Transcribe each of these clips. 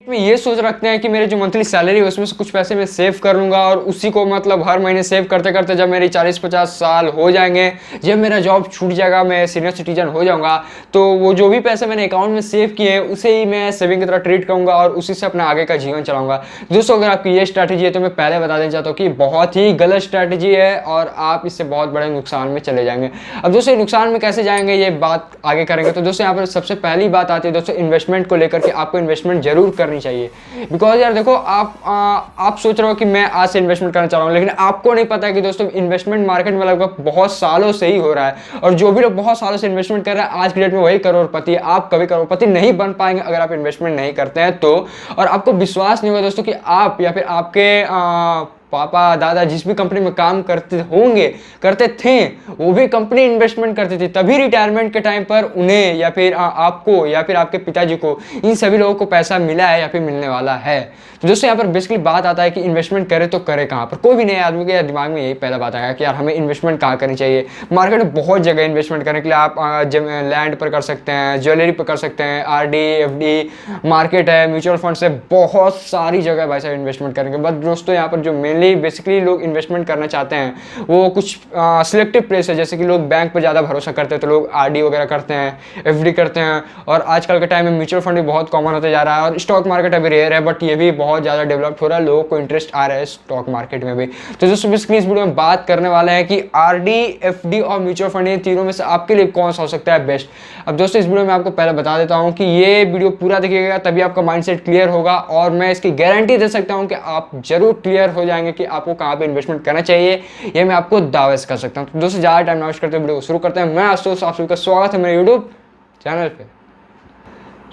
में ये सोच रखते हैं कि मेरे जो मंथली सैलरी है उसमें से कुछ पैसे मैं सेव कर लूंगा और उसी को मतलब हर महीने सेव करते करते जब मेरी 40-50 साल हो जाएंगे, जब मेरा जॉब छूट जाएगा, मैं सीनियर सिटीजन हो जाऊंगा, तो वो जो भी पैसे मैंने अकाउंट में सेव किए हैं उसे ही मैं सेविंग की तरह ट्रीट करूंगा और उसी से अपना आगे का जीवन चलाऊंगा। दोस्तों, अगर आपकी ये स्ट्रैटेजी है तो मैं पहले बता देना चाहता हूँ कि बहुत ही गलत स्ट्रैटेजी है और आप इससे बहुत बड़े नुकसान में चले जाएंगे। अब दोस्तों, नुकसान में कैसे जाएंगे ये बात आगे करेंगे। तो दोस्तों, यहाँ पर सबसे पहली बात आती है दोस्तों इन्वेस्टमेंट को लेकर के। आपको इन्वेस्टमेंट जरूर करनी चाहिए, बिकॉज यार देखो, आप सोच रहे हो कि मैं आज से इन्वेस्टमेंट करना चाह रहा हूँ, लेकिन आपको नहीं पता है कि दोस्तों इन्वेस्टमेंट मार्केट में लगभग बहुत सालों से ही हो रहा है और जो भी लोग बहुत सालों से इन्वेस्टमेंट कर रहे हैं आज की डेट में वही करोड़पति है। आप कभी करोड़पति नहीं बन पाएंगे अगर आप इन्वेस्टमेंट नहीं करते हैं तो। और आपको विश्वास नहीं होगा दोस्तों कि आप या फिर आपके पापा दादा जिस भी कंपनी में काम करते थे वो भी कंपनी इन्वेस्टमेंट करती थी, तभी रिटायरमेंट के टाइम पर उन्हें या फिर आपको या फिर आपके पिताजी को, इन सभी लोगों को पैसा मिला है या फिर मिलने वाला है। तो दोस्तों, यहाँ पर बेसिकली बात आता है कि इन्वेस्टमेंट करे तो करे कहाँ पर। कोई भी नए आदमी के दिमाग में यही पहला बात आएगा कि यार हमें इन्वेस्टमेंट कहाँ करनी चाहिए। मार्केट में बहुत जगह इन्वेस्टमेंट करने के लिए आप लैंड पर कर सकते हैं, ज्वेलरी पर कर सकते हैं, RD FD मार्केट है, म्यूचुअल फंड से बहुत सारी जगह भाई साहब इन्वेस्टमेंट करेंगे। बट दोस्तों, यहाँ पर जो मेनली बेसिकली लोग इन्वेस्टमेंट करना चाहते हैं वो कुछ सिलेक्टिव प्लेस है, जैसे कि लोग बैंक पर ज़्यादा भरोसा करते हैं तो लोग RD वगैरह करते हैं, FD करते हैं। और आजकल के टाइम में म्यूचुअल फंड भी बहुत कॉमन होता जा रहा है और स्टॉक मार्केट अभी रेयर है, बट ये भी बहुत ज़्यादा डेवलप हो रहा है, लोगों को इंटरेस्ट आ रहा है स्टॉक मार्केट में भी। तो दोस्तों, बेसिकली इस वीडियो में बात करने वाले हैं कि RD FD और म्यूचुअल फंड, इन तीनों में से आपके लिए कौन सा हो सकता है बेस्ट। अब दोस्तों, इस वीडियो में आपको पहले बता देता हूँ कि ये वीडियो पूरा देखिएगा तभी आपका माइंडसेट क्लियर होगा और मैं इसकी गारंटी दे सकता हूँ कि आप जरूर क्लियर हो जाएंगे कि आपको कहाँ पे इन्वेस्टमेंट करना चाहिए। ये मैं आपको दावे से कर सकता हूँ। तो दोस्तों, ज़्यादा टाइम ना वेस्ट करते वीडियो को शुरू करते हैं। मैं आशुतोष, आप सभी का स्वागत है मेरे यूट्यूब चैनल पे।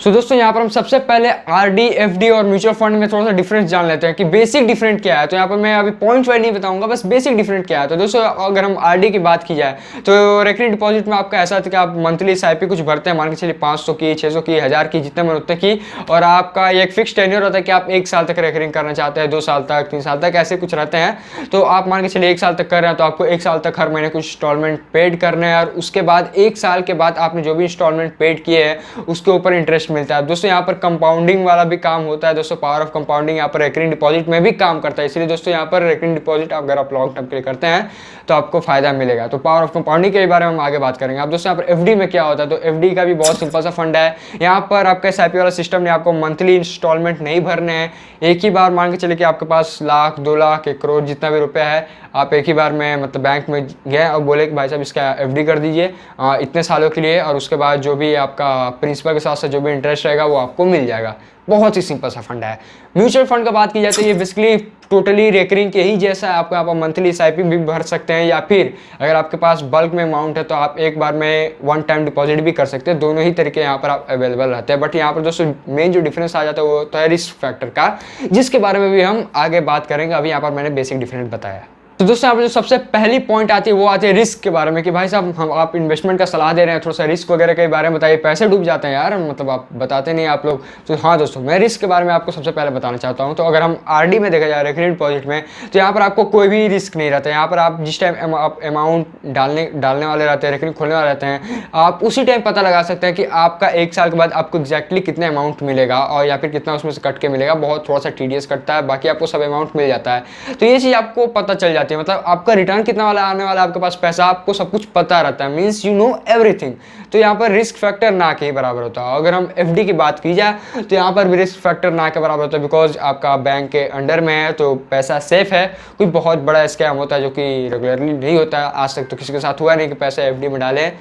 दोस्तों, यहाँ पर हम सबसे पहले RD FD और म्यूचुअल फंड में थोड़ा सा डिफरेंस जान लेते हैं कि बेसिक डिफरेंट क्या है। तो यहाँ पर मैं अभी पॉइंट वाइज नहीं बताऊंगा, बस बेसिक डिफरेंट क्या है। तो दोस्तों, अगर हम RD की बात की जाए तो रेकरिंग डिपॉजिट में आपका ऐसा था कि आप मंथली SIP कुछ भरते हैं, मान के चलिए 500 की, 600 की, 1000 की, जितने मन उतने की, और आपका एक फिक्स टेन्योर होता है कि आप 1 साल तक रेकरिंग करना चाहते हैं, 2 साल तक, 3 साल तक, ऐसे कुछ रहते हैं। तो आप मान के चलिए 1 साल तक कर रहे हैं तो आपको 1 साल तक हर महीने कुछ इंस्टॉलमेंट पेड करने हैं और उसके बाद 1 साल के बाद आपने जो भी इंस्टॉलमेंट पेड किए हैं उसके ऊपर इंटरेस्ट मिलता है। दोस्तों, यहाँ पर कंपाउंडिंग वाला भी काम होता है। दोस्तों, पावर ऑफ कंपाउंडिंग यहाँ पर रेकरिंग डिपॉजिट में भी काम करता है। इसलिए दोस्तों, यहाँ पर रेकरिंग डिपॉजिट अगर आप लॉन्ग टर्म के लिए करते हैं तो आपको फायदा मिलेगा। तो पावर ऑफ कंपाउंडिंग के बारे में हम आगे बात करेंगे। अब दोस्तों, यहाँ पर FD में क्या होता है, तो FD का भी बहुत सिंपल सा फंड है। यहाँ पर आपका SIP वाला सिस्टम नहीं, आपको मंथली इंस्टॉलमेंट नहीं भरने हैं। एक ही बार मान के चलिए कि आपके पास लाख, 2 लाख, 1 करोड़ जितना भी रुपया है, आप एक ही बार में मतलब बैंक में गए और बोले कि भाई साहब इसका FD कर दीजिए इतने सालों के लिए, और उसके बाद जो भी आपका प्रिंसिपल के साथ साथ जो भी इंटरेस्ट रहेगा वो आपको मिल जाएगा। बहुत ही सिंपल सा फंड है। म्यूचुअल फंड का बात की जाए तो ये बेसिकली टोटली रेकरिंग के ही जैसा है। आपको आप मंथली SIP भी भर सकते हैं या फिर अगर आपके पास बल्क में अमाउंट है तो आप एक बार में 1 टाइम डिपॉजिट भी कर सकते हैं। दोनों ही तरीके यहाँ पर आप अवेलेबल रहते हैं। बट यहाँ पर दोस्तों मेन जो डिफरेंस आ जाता है वो तो है रिस्क फैक्टर का, जिसके बारे में भी हम आगे बात करेंगे। अभी यहाँ पर मैंने बेसिक डिफरेंस बताया। तो दोस्तों, यहाँ पर जो सबसे पहली पॉइंट आती है वो आती है रिस्क के बारे में कि भाई साहब हम आप इन्वेस्टमेंट का सलाह दे रहे हैं, थोड़ा सा रिस्क वगैरह के बारे में बताइए, पैसे डूब जाते हैं यार, मतलब आप बताते नहीं आप लोग। तो हाँ दोस्तों, मैं रिस्क के बारे में आपको सबसे पहले बताना चाहता हूँ। तो अगर हम RD में देखा जाए, रेकरिंग डिपॉजिट में, तो यहाँ पर आपको कोई भी रिस्क नहीं रहता है। यहाँ पर आप जिस टाइम आप अमाउंट डालने वाले रहते हैं, रेकरिंग खोलने वाले रहते हैं, आप उसी टाइम पता लगा सकते हैं कि आपका 1 साल के बाद आपको एक्जैक्टली कितने अमाउंट मिलेगा और या फिर कितना उसमें से कट के मिलेगा। बहुत थोड़ा सा TDS कटता है, बाकी आपको सब अमाउंट मिल जाता है। तो ये चीज़ आपको पता चल जाती है, मतलब आपका रिटर्न कितना वाला आने वाला, आपके पास पैसा, आपको सब कुछ पता रहता है, मींस यू नो एवरीथिंग। तो यहाँ पर रिस्क फैक्टर ना के ही बराबर होता है। अगर हम FD की बात की जाए तो यहाँ पर भी रिस्क फैक्टर ना के बराबर होता है, बिकॉज आपका बैंक के अंडर में है तो पैसा सेफ है। कोई बहुत बड़ा स्कैम होता है जो कि रेगुलरली नहीं होता है, आज तक तो किसी के साथ हुआ नहीं कि पैसे FD में डाले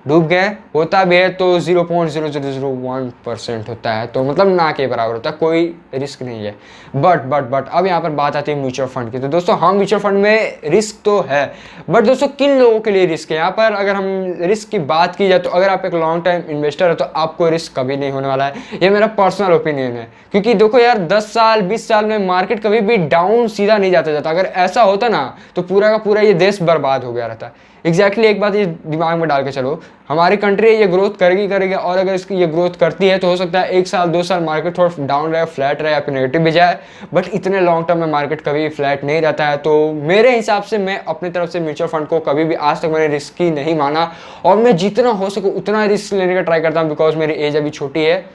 डूब गए। होता भी है तो 0.0001% होता है, तो मतलब ना के बराबर होता है, कोई रिस्क नहीं है। बट अब यहाँ पर बात आती है म्यूचुअल फंड की। तो दोस्तों, हाँ म्यूचुअल फंड में रिस्क तो है, बट दोस्तों किन लोगों के लिए रिस्क है। यहाँ पर अगर हम रिस्क की बात की जाए तो अगर आप एक लॉन्ग टाइम इन्वेस्टर है तो आपको रिस्क कभी नहीं होने वाला है। ये मेरा पर्सनल ओपिनियन है, क्योंकि देखो यार 10 साल 20 साल में मार्केट कभी भी डाउन सीधा नहीं जाता। अगर ऐसा होता ना तो पूरा का पूरा ये देश बर्बाद हो गया रहता। एग्जैक्टली एक बात ये दिमाग में डाल के चलो, हमारी कंट्री ये ग्रोथ करेगी और अगर इसकी ये ग्रोथ करती है तो हो सकता है 1 साल 2 साल मार्केट थोड़ा डाउन रहे, फ्लैट रहे या फिर नेगेटिव भी जाए, बट इतने लॉन्ग टर्म में मार्केट कभी फ्लैट नहीं रहता है। तो मेरे हिसाब से मैं अपनी तरफ से म्यूचुअल फंड को कभी भी आज तक मैंने रिस्की नहीं माना और मैं जितना हो सके उतना रिस्क लेने का ट्राई करता हूँ, बिकॉज मेरी एज अभी छोटी है।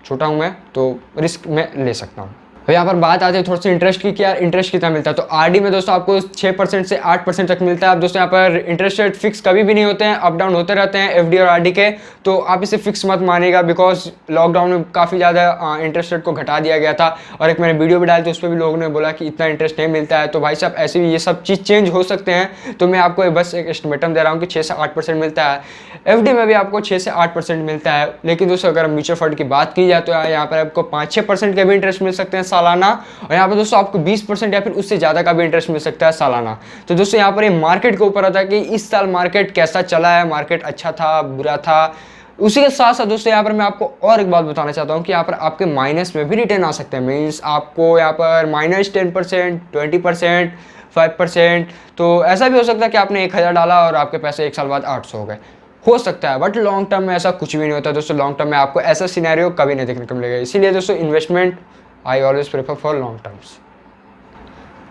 छोटा हूँ मैं, तो रिस्क मैं ले सकता हूँ। अब यहाँ पर बात आती है थोड़ा सा इंटरेस्ट की कि यार इंटरेस्ट कितना मिलता है। तो आरडी में दोस्तों आपको 6% से 8% तक मिलता है। अब दोस्तों यहाँ पर इंटरेस्ट रेट फिक्स कभी भी नहीं होते हैं, अप डाउन होते रहते हैं एफडी और आरडी के। तो आप इसे फिक्स मत मानिएगा, बिकॉज लॉकडाउन में काफ़ी ज़्यादा इंटरेस्ट रेट को घटा दिया गया था, और एक मैंने वीडियो भी डाली थी उस पर भी लोगों ने बोला कि इतना इंटरेस्ट नहीं मिलता है। तो भाई साहब ऐसे भी ये सब चीज़ चेंज हो सकते हैं, तो मैं आपको बस एक एस्टिमेटम दे रहा हूँ कि 6 से 8% मिलता है। एफडी में भी आपको 6 से 8% मिलता है। लेकिन दोस्तों अगर म्यूचुअल फंड की बात की जाए तो यहाँ पर आपको 5-6% के भी इंटरेस्ट मिल सकते हैं सालाना, और यहाँ पर दोस्तों आपको 20% या फिर उससे ज़्यादा का भी इंटरेस्ट मिल सकता है सालाना। तो दोस्तों यहाँ पर ये मार्केट के ऊपर आता है कि इस साल मार्केट कैसा चला है, मार्केट अच्छा था बुरा था। उसी के साथ साथ दोस्तों यहाँ पर मैं आपको और एक बात बताना चाहता हूँ कि यहाँ पर आपके माइनस में भी रिटर्न आ सकते हैं। मीन्स आपको यहाँ पर -10%, 20%, 5%। तो ऐसा भी हो सकता है कि आपने 1000 डाला और आपके पैसे एक साल बाद 800 हो गए, हो सकता है। बट लॉन्ग टर्म में ऐसा कुछ भी नहीं होता दोस्तों। लॉन्ग टर्म में आपको ऐसा सिनेरियो कभी नहीं देखने को मिलेगा। इसीलिए दोस्तों investment I always prefer for long terms.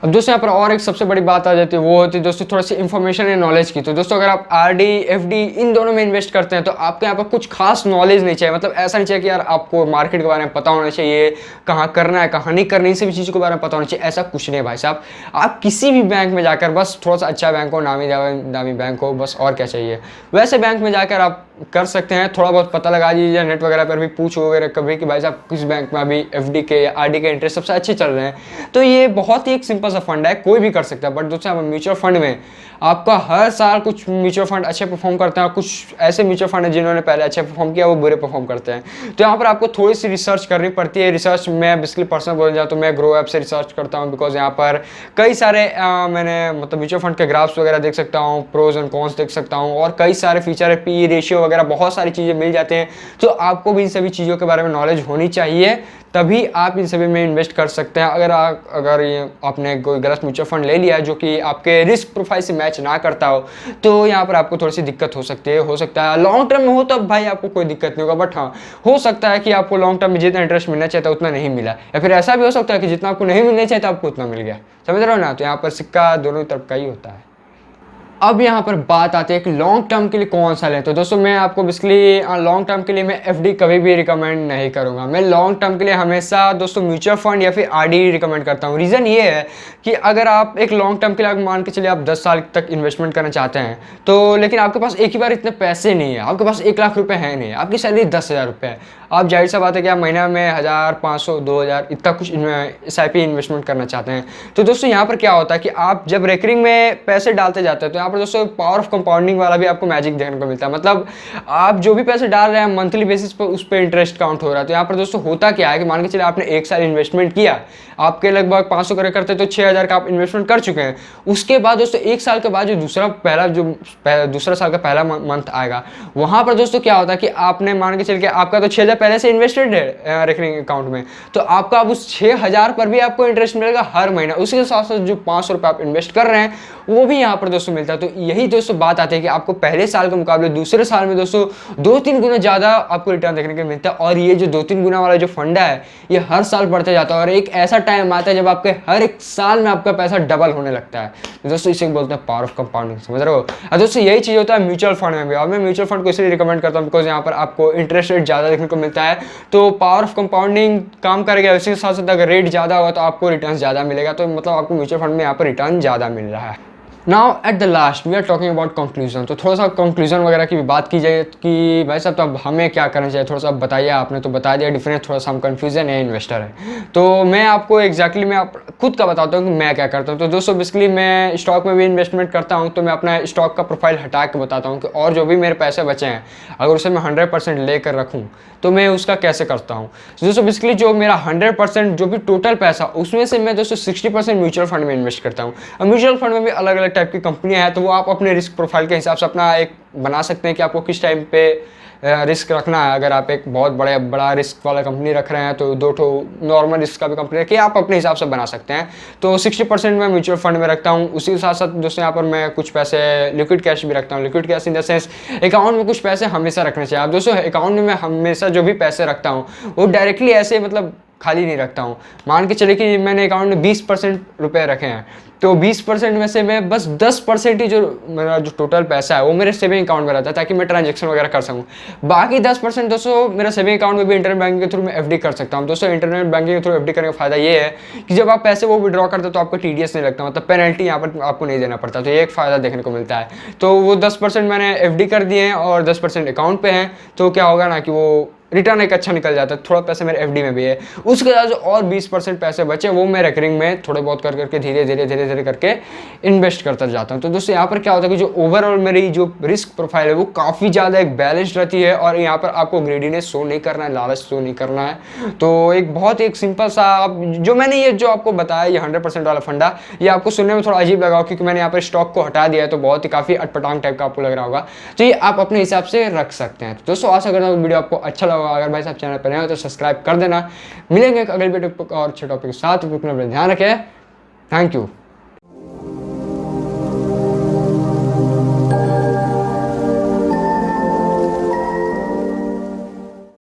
अब दोस्तों यहाँ पर और एक सबसे बड़ी बात आ जाती है, वो होती है दोस्तों थोड़ी सी इन्फॉर्मेशन एंड नॉलेज की। तो दोस्तों अगर आप आरडी एफडी इन दोनों में इन्वेस्ट करते हैं तो आपके यहाँ पर कुछ खास नॉलेज नहीं चाहिए। मतलब ऐसा नहीं चाहिए कि यार आपको मार्केट के बारे में पता होना चाहिए, कहाँ करना है कहाँ नहीं करना, इन सभी चीज़ों के बारे में पता होना चाहिए, ऐसा कुछ नहीं है भाई साहब। आप किसी भी बैंक में जाकर, बस थोड़ा सा अच्छा बैंक हो, नामी दामी बैंक हो, बस और क्या चाहिए, वैसे बैंक में जाकर आप कर सकते हैं। थोड़ा बहुत पता लगा दीजिए, नेट वगैरह पर भी पूछ वगैरह कभी कि भाई साहब किस बैंक में अभी एफडी के या आरडी के इंटरेस्ट सबसे अच्छे चल रहे हैं। तो ये बहुत ही एक सिंपल सा फंड है, कोई भी कर सकता है। बट दोस्तों म्यूचुअल फंड में आपका हर साल कुछ म्यूचुअल फंड अच्छे परफॉर्म करते हैं, और कुछ ऐसे म्यूचुअल फंड है जिन्होंने पहले अच्छे परफॉर्म किया वो बुरे परफॉर्म करते हैं। तो यहाँ पर आपको थोड़ी सी रिसर्च करनी पड़ती है। रिसर्च मैं बेसिकली पर्सनल बोलना चाहूँ तो मैं ग्रो ऐप से रिसर्च करता हूँ, बिकॉज यहाँ पर कई सारे मैंने मतलब म्यूचुअल फंड के ग्राफ्स वगैरह देख सकता हूँ, प्रोज एंड कॉन्स देख सकता हूँ, और कई सारे फीचर है, पी रेशियो वगैरह बहुत सारी चीज़ें मिल जाते हैं। तो आपको भी इन सभी चीज़ों के बारे में नॉलेज होनी चाहिए, तभी आप इन सभी में इन्वेस्ट कर सकते हैं। अगर ये आपने कोई गलत म्यूचुअल फंड ले लिया है जो कि आपके रिस्क प्रोफाइल से मैच ना करता हो, तो यहाँ पर आपको थोड़ी सी दिक्कत हो सकती है। हो सकता है लॉन्ग टर्म में हो तब भाई आपको कोई दिक्कत नहीं होगा, बट हाँ हो सकता है कि आपको लॉन्ग टर्म में जितना इंटरेस्ट मिलना चाहिए था उतना नहीं मिला, या फिर ऐसा भी हो सकता है कि जितना आपको नहीं मिलना चाहिए था आपको उतना मिल गया। समझ रहे हो ना। तो यहाँ पर सिक्का दोनों तरफ का ही होता है। अब यहाँ पर बात आती है कि लॉन्ग टर्म के लिए कौन सा लें। तो दोस्तों मैं आपको बेसिकली लॉन्ग टर्म के लिए मैं एफडी कभी भी रिकमेंड नहीं करूँगा। मैं लॉन्ग टर्म के लिए हमेशा दोस्तों म्यूचुअल फंड या फिर आरडी रिकमेंड करता हूँ। रीज़न ये है कि अगर आप एक लॉन्ग टर्म के लिए मान के चलिए आप 10 साल तक इन्वेस्टमेंट करना चाहते हैं, तो लेकिन आपके पास एक ही बार इतने पैसे नहीं है, आपके पास 1 लाख रुपये है नहीं, आपकी सैलरी 10,000 रुपये है, आप जाहिर सा बात है कि आप महीना में 1000, 500, 2000 इतना कुछ SIP इन्वेस्टमेंट करना चाहते हैं। तो दोस्तों यहाँ पर क्या होता है कि आप जब रेकरिंग में पैसे डालते जाते हैं तो यहाँ पर दोस्तों पावर ऑफ कंपाउंडिंग वाला भी आपको मैजिक देखने को मिलता है। मतलब आप जो भी पैसे डाल रहे हैं मंथली बेसिस पर उस पर इंटरेस्ट काउंट हो रहा है। तो यहाँ पर दोस्तों होता क्या है कि मान के चलिए आपने 1 साल इन्वेस्टमेंट किया, आपके लगभग 500 करते तो 6000 का आप इन्वेस्टमेंट कर चुके हैं। उसके बाद दोस्तों 1 साल के बाद जो दूसरा साल का पहला मंथ आएगा, वहाँ पर दोस्तों क्या होता है कि आपने मान के चल के आपका तो 6000 पहले से इन्वेस्टेड है रेकरिंग अकाउंट में, तो आपका अब उस 6000 पर भी आपको इंटरेस्ट मिलेगा हर महीना। उसके साथ साथ जो 500 रुपये आप इन्वेस्ट कर रहे हैं वो भी यहाँ पर दोस्तों मिलता है। तो यही दोस्तों बात आती है कि आपको पहले साल के मुकाबले दूसरे साल में दोस्तों 2-3 गुना ज़्यादा आपको रिटर्न देखने को मिलता है। और ये जो 2-3 गुना वाला जो फंडा है ये हर साल बढ़ते जाता है, और एक ऐसा टाइम आता है जब आपके हर एक साल में आपका पैसा डबल होने लगता है। तो दोस्तों इसे बोलते हैं पावर ऑफ कंपाउंडिंग। समझ रहे हो। और दोस्तों यही चीज़ होता है म्यूचुअल फंड में भी, और मैं म्यूचुअल फंड को इसलिए रिकमेंड करता हूँ बिकॉज यहाँ पर आपको इंटरेस्ट रेट ज़्यादा देखने को मिलता है। तो पावर ऑफ कंपाउंडिंग काम करेगा। उसी के साथ साथ अगर रेट ज़्यादा होगा तो आपको रिटर्न ज़्यादा मिलेगा। तो मतलब आपको म्यूचुअल फंड में यहाँ पर रिटर्न ज़्यादा मिल रहा है। Now at the last we are talking about conclusion. तो थोड़ा सा कंक्लूजन वगैरह की भी बात की जाए कि भाई साहब तो अब हमें क्या करना चाहिए, थोड़ा सा बताइए। आपने तो बता दिया डिफरेंस, थोड़ा सा हम कन्फ्यूजन है इन्वेस्टर है। तो मैं आपको एग्जैक्टली मैं खुद का बताता हूँ कि मैं क्या करता हूँ। तो दोस्तों बेसिकली मैं स्टॉक में भी इन्वेस्टमेंट करता हूँ, तो मैं अपना स्टॉक का प्रोफाइल हटा के बताता हूँ कि और जो भी मेरे पैसे बचे हैं अगर उसे मैं 100% लेकर रखूँ तो मैं उसका कैसे करता हूँ। तो दोस्तों बेसिकली जो मेरा 100% जो भी टोटल पैसा उसमें से मैं दोस्तों 60% म्यूचुअल फंड में इन्वेस्ट करता हूँ। और म्यूचुअल फंड में भी अलग अलग टाइप की कंपनियाँ हैं, तो वो आप अपने रिस्क प्रोफाइल के हिसाब से अपना एक बना सकते हैं कि आपको किस टाइम पे रिस्क रखना है। अगर आप एक बहुत बड़ा रिस्क वाला कंपनी रख रहे हैं तो 2 नॉर्मल रिस्क का भी कंपनी रखिए, आप अपने हिसाब से बना सकते हैं। तो 60% मैं म्यूचुअल फंड में रखता हूँ। उसी के साथ साथ दोस्तों यहाँ पर मैं कुछ पैसे लिक्विड कैश भी रखता हूँ। Liquid cash in the sense account में कुछ पैसे हमेशा रखने चाहिए। आप दोस्तों अकाउंट में मैं हमेशा जो भी पैसे रखता हूँ वो डायरेक्टली ऐसे मतलब खाली नहीं रखता हूँ। मान के चले कि मैंने अकाउंट में 20% रुपये रखे हैं, तो 20% में से मैं बस 10% ही जो मेरा जो टोटल पैसा है वो मेरे सेविंग अकाउंट में रहता है, ताकि मैं ट्रांजेक्शन वगैरह कर सकूँ। बाकी 10% दोस्तों मेरा सेविंग अकाउंट में भी इंटरनेट बैंकिंग के थ्रू मैं एफडी कर सकता हूँ। दोस्तों इंटरनेट बैंकिंग के थ्रू एफडी करने का फायदा ये है कि जब आप पैसे वो विड्रॉ करते हो तो आपको टीडीएस नहीं लगता, मतलब पेनल्टी यहाँ पर आपको नहीं देना पड़ता, तो ये एक फ़ायदा देखने को मिलता है। तो वो 10% मैंने एफडी कर दिए हैं और 10% अकाउंट पे हैं, तो क्या होगा ना कि वो रिटर्न एक अच्छा निकल जाता है। थोड़ा पैसे मेरे एफडी में भी है, उसके बाद जो और 20% पैसे बचे वो मैं रेकरिंग में थोड़े बहुत कर करके धीरे धीरे करके इन्वेस्ट करता जाता हूँ। तो दोस्तों यहाँ पर क्या होता है कि जो ओवरऑल मेरी जो रिस्क प्रोफाइल है वो काफ़ी ज़्यादा एक बैलेंस्ड रहती है, और यहाँ पर आपको ग्रीडीनेस शो नहीं करना है, लालच शो नहीं करना है। तो एक बहुत एक सिंपल सा जो मैंने ये जो आपको बताया ये 100% वाला फंडा, ये आपको सुनने में थोड़ा अजीब लगा, क्योंकि मैंने यहाँ पर स्टॉक को हटा दिया है, तो बहुत ही काफ़ी अटपटांग टाइप का आपको लग रहा होगा। तो ये आप अपने हिसाब से रख सकते हैं। तो दोस्तों आशा करता हूँ वीडियो आपको अच्छा लगा। अगर भाई साहब चैनल पर नए हो तो सब्सक्राइब कर देना। मिलेंगे अगले वीडियो और अच्छे टॉपिक के साथ, अपना ध्यान रखें। Thank you.